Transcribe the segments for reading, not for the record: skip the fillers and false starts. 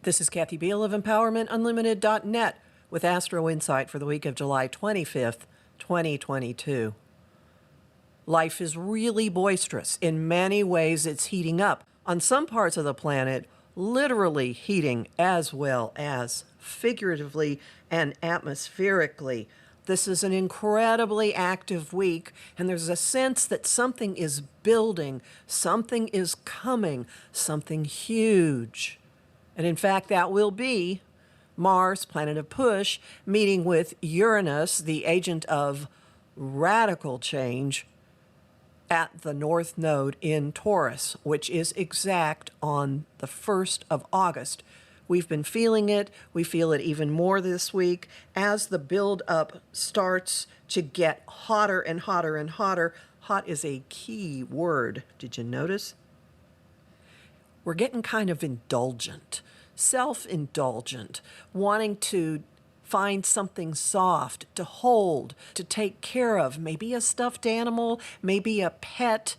This is Kathy Biehl of EmpowermentUnlimited.net with Astro-Insight for the week of July 25th, 2022. Life is really boisterous. In many ways, it's heating up. On some parts of the planet, literally heating as well as figuratively and atmospherically. This is an incredibly active week, and there's a sense that something is building, something is coming, something huge. And in fact, that will be Mars, planet of push, meeting with Uranus, the agent of radical change, at the North Node in Taurus, which is exact on the 1st of August. We've been feeling it. We feel it even more this week as the build-up starts to get hotter and hotter and hotter. Hot is a key word. Did you notice? We're getting kind of indulgent, self-indulgent, wanting to find something soft to hold, to take care of, maybe a stuffed animal, maybe a pet,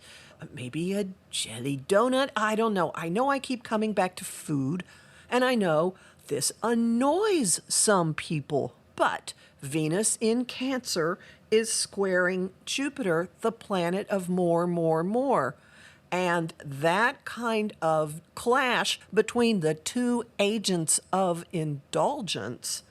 maybe a jelly donut. I don't know. I know I keep coming back to food, and I know this annoys some people, but Venus in Cancer is squaring Jupiter, the planet of more. And that kind of clash between the two agents of indulgence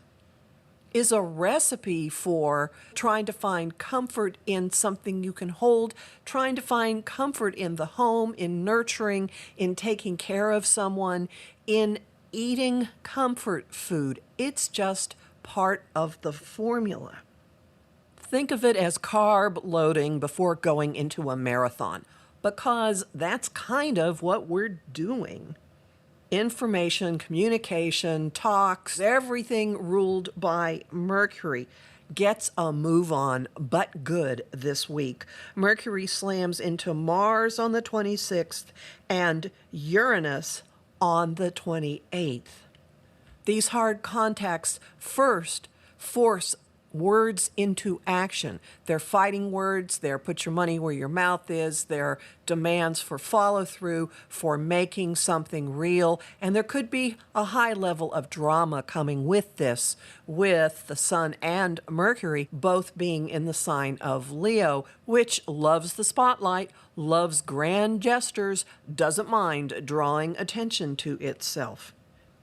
is a recipe for trying to find comfort in something you can hold, trying to find comfort in the home, in nurturing, in taking care of someone, in eating comfort food. It's just part of the formula. Think of it as carb loading before going into a marathon, because that's kind of what we're doing. Information, communication, talks, everything ruled by Mercury gets a move on, but good this week. Mercury slams into Mars on the 26th and Uranus on the 28th. These hard contacts first force words into action. They're fighting words, they're put your money where your mouth is, they're demands for follow-through, for making something real, and there could be a high level of drama coming with this, with the Sun and Mercury both being in the sign of Leo, which loves the spotlight, loves grand gestures, doesn't mind drawing attention to itself.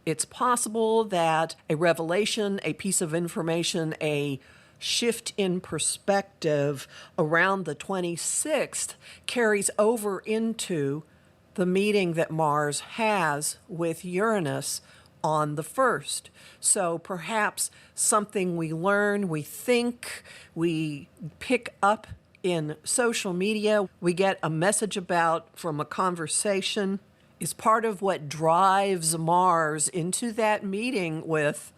It's possible that a revelation, a piece of information, a shift in perspective around the 26th carries over into the meeting that Mars has with Uranus on the 1st. So perhaps something we learn, we think, we pick up in social media, we get a message about from a conversation, is part of what drives Mars into that meeting with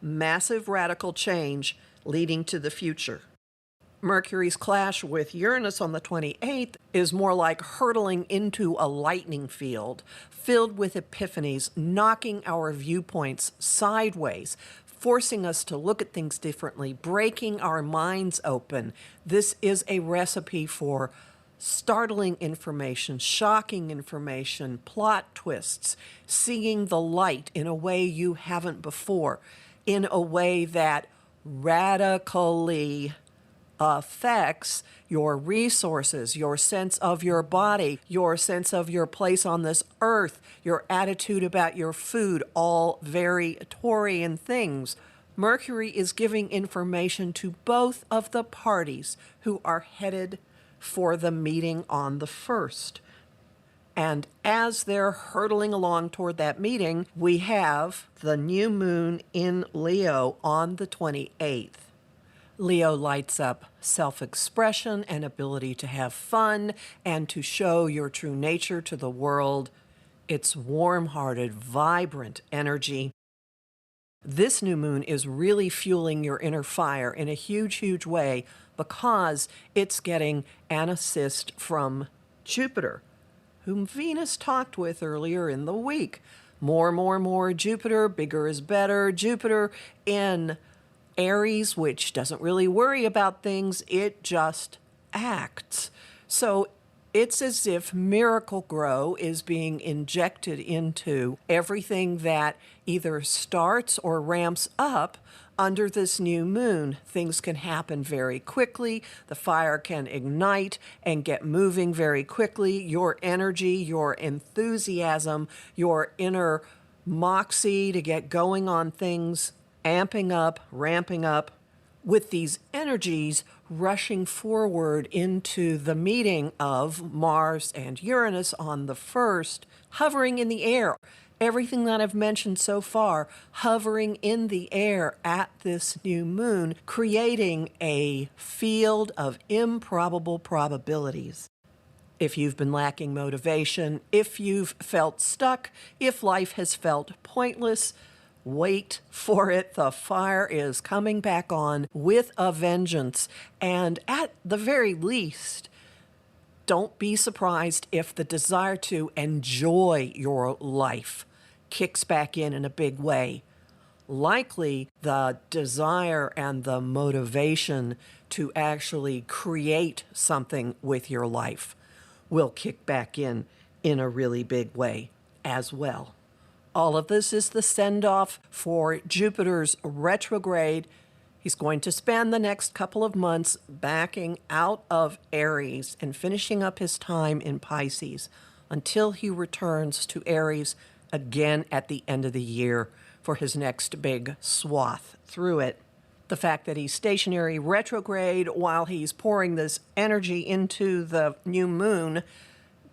massive radical change leading to the future. Mercury's clash with Uranus on the 28th is more like hurtling into a lightning field, filled with epiphanies, knocking our viewpoints sideways, forcing us to look at things differently, breaking our minds open. This is a recipe for startling information, shocking information, plot twists, seeing the light in a way you haven't before, in a way that radically affects your resources, your sense of your body, your sense of your place on this earth, your attitude about your food, all very Taurian things. Mercury is giving information to both of the parties who are headed for the meeting on the 1st. And as they're hurtling along toward that meeting, we have the new moon in Leo on the 28th. Leo lights up self-expression and ability to have fun and to show your true nature to the world. It's warm-hearted, vibrant energy. This new moon is really fueling your inner fire in a huge way because it's getting an assist from Jupiter, whom Venus talked with earlier in the week. More Jupiter, bigger is better. Jupiter in Aries, which doesn't really worry about things, it just acts. So It's as if Miracle Grow is being injected into everything that either starts or ramps up under this new moon. Things can happen very quickly. The fire can ignite and get moving very quickly. Your energy, your enthusiasm, your inner moxie to get going on things, amping up, ramping up, with these energies rushing forward into the meeting of Mars and Uranus on the 1st, hovering in the air. Everything that I've mentioned so far, hovering in the air at this new moon, creating a field of improbable probabilities. If you've been lacking motivation, if you've felt stuck, if life has felt pointless, wait for it. The fire is coming back on with a vengeance. And at the very least, don't be surprised if the desire to enjoy your life kicks back in a big way. Likely, the desire and the motivation to actually create something with your life will kick back in a really big way as well. All of this is the send-off for Jupiter's retrograde. He's going to spend the next couple of months backing out of Aries and finishing up his time in Pisces until he returns to Aries again at the end of the year for his next big swath through it. The fact that he's stationary retrograde while he's pouring this energy into the new moon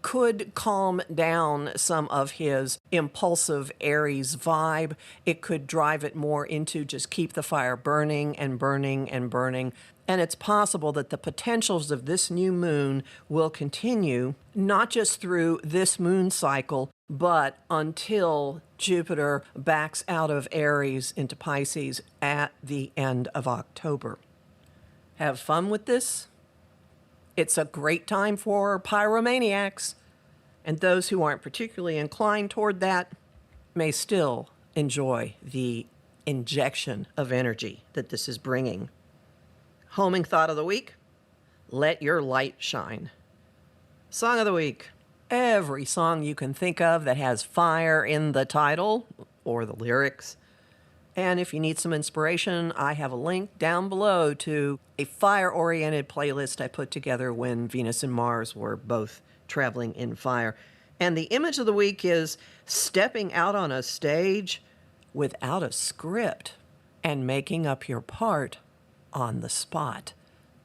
could calm down some of his impulsive Aries vibe. It could drive it more into just keep the fire burning and burning and burning. And it's possible that the potentials of this new moon will continue, not just through this moon cycle, but until Jupiter backs out of Aries into Pisces at the end of October. Have fun with this. It's a great time for pyromaniacs, and those who aren't particularly inclined toward that may still enjoy the injection of energy that this is bringing. Homing thought of the week, let your light shine. Song of the week, every song you can think of that has fire in the title or the lyrics. And if you need some inspiration, I have a link down below to a fire-oriented playlist I put together when Venus and Mars were both traveling in fire. And the image of the week is stepping out on a stage without a script and making up your part on the spot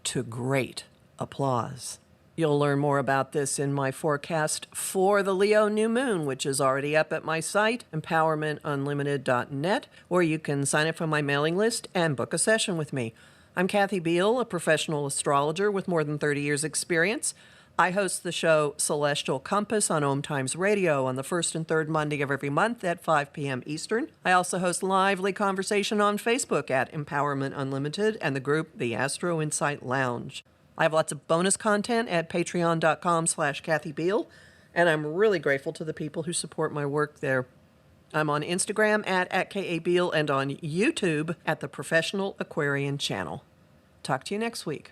to great applause. You'll learn more about this in my forecast for the Leo new moon, which is already up at my site, empowermentunlimited.net, where you can sign up for my mailing list and book a session with me. I'm Kathy Biehl, a professional astrologer with more than 30 years' experience. I host the show Celestial Compass on Om Times Radio on the first and third Monday of every month at 5 p.m. Eastern. I also host lively conversation on Facebook at Empowerment Unlimited and the group The Astro-Insight Lounge. I have lots of bonus content at patreon.com/Kathy Biehl, and I'm really grateful to the people who support my work there. I'm on Instagram at @KABiehl and on YouTube at the Professional Aquarian Channel. Talk to you next week.